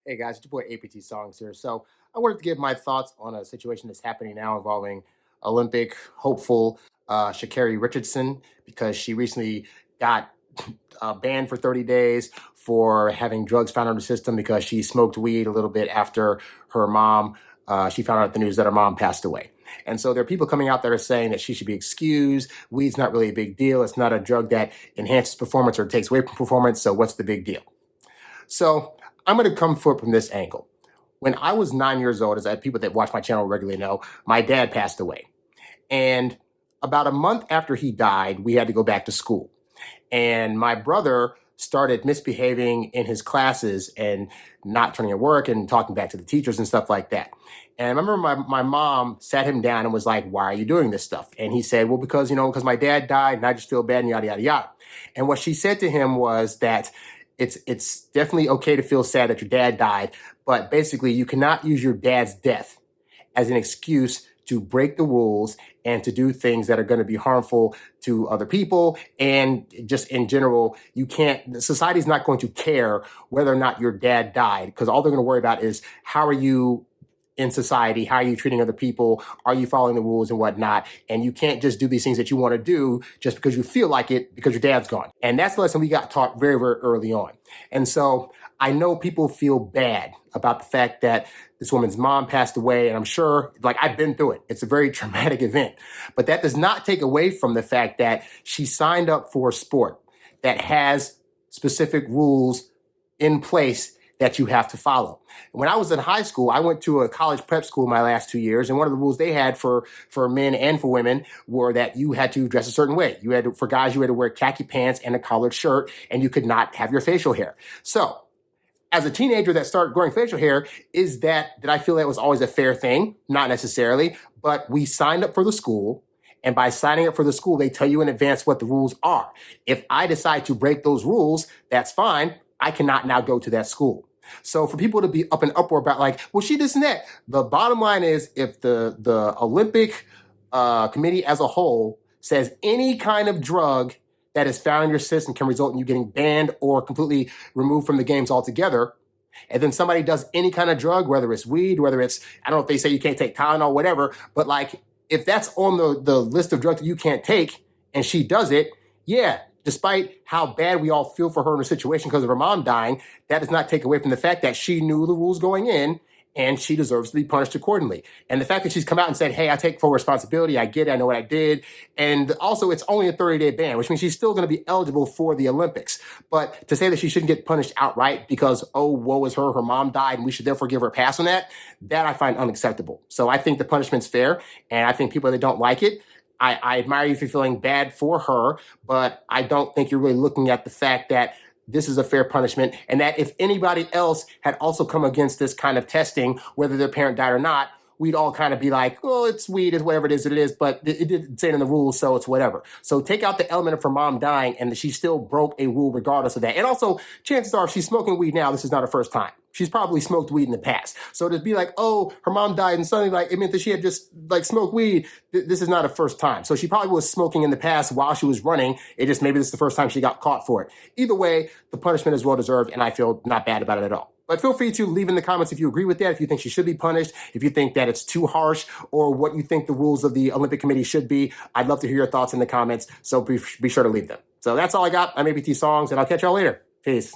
Hey guys, it's your boy APT Songs here. So I wanted to give my thoughts on a situation that's happening now involving Olympic hopeful Sha'Carri Richardson because she recently got banned for 30 days for having drugs found in her system because she smoked weed a little bit after her mom. She found out the news that her mom passed away. And so there are people coming out that are saying that she should be excused. Weed's not really a big deal. It's not a drug that enhances performance or takes away from performance. So what's the big deal? So I'm going to come forward from this angle. When I was 9 years old, as people that watch my channel regularly know, my dad passed away. And about a month after he died, we had to go back to school. And my brother started misbehaving in his classes and not turning in work and talking back to the teachers and stuff like that. And I remember my mom sat him down and was like, why are you doing this stuff? And he said, well, because my dad died and I just feel bad and yada, yada, yada. And what she said to him was that it's definitely okay to feel sad that your dad died, but basically you cannot use your dad's death as an excuse to break the rules and to do things that are going to be harmful to other people. And just in general, society's not going to care whether or not your dad died, because all they're going to worry about is how are you in society? How are you treating other people? Are you following the rules and whatnot? And you can't just do these things that you want to do just because you feel like it because your dad's gone. And that's the lesson we got taught very, very early on. And so I know people feel bad about the fact that this woman's mom passed away. And I'm sure, I've been through it. It's a very traumatic event. But that does not take away from the fact that she signed up for a sport that has specific rules in place that you have to follow. When I was in high school, I went to a college prep school my last 2 years, and one of the rules they had for men and for women were that you had to dress a certain way. For guys, you had to wear khaki pants and a collared shirt, and you could not have your facial hair. So, as a teenager that started growing facial hair, did I feel that was always a fair thing? Not necessarily, but we signed up for the school. And by signing up for the school, they tell you in advance what the rules are. If I decide to break those rules, that's fine. I cannot now go to that school. So for people to be up and uproar about well, she this and that, the bottom line is if the Olympic committee as a whole says any kind of drug that is found in your system can result in you getting banned or completely removed from the games altogether, and then somebody does any kind of drug, whether it's weed, whether it's, I don't know if they say you can't take Tylenol, whatever, but if that's on the list of drugs that you can't take and she does it, yeah, despite how bad we all feel for her in her situation because of her mom dying, that does not take away from the fact that she knew the rules going in and she deserves to be punished accordingly. And the fact that she's come out and said, hey, I take full responsibility. I get it. I know what I did. And also it's only a 30-day ban, which means she's still going to be eligible for the Olympics. But to say that she shouldn't get punished outright because, oh, woe is her mom died and we should therefore give her a pass on that I find unacceptable. So I think the punishment's fair. And I think people that don't like it, I admire you if you're feeling bad for her, but I don't think you're really looking at the fact that this is a fair punishment and that if anybody else had also come against this kind of testing, whether their parent died or not, we'd all kind of be like, well, it's weed, it's whatever it is, but it didn't say it in the rules, so it's whatever. So take out the element of her mom dying and she still broke a rule regardless of that. And also, chances are if she's smoking weed now, this is not her first time. She's probably smoked weed in the past. So to be like, oh, her mom died and suddenly it meant that she had just smoked weed. This is not her first time. So she probably was smoking in the past while she was running. It just, maybe this is the first time she got caught for it. Either way, the punishment is well deserved and I feel not bad about it at all. But feel free to leave in the comments if you agree with that, if you think she should be punished, if you think that it's too harsh, or what you think the rules of the Olympic Committee should be. I'd love to hear your thoughts in the comments, so be sure to leave them. So that's all I got. I'm ABT Songs, and I'll catch y'all later. Peace.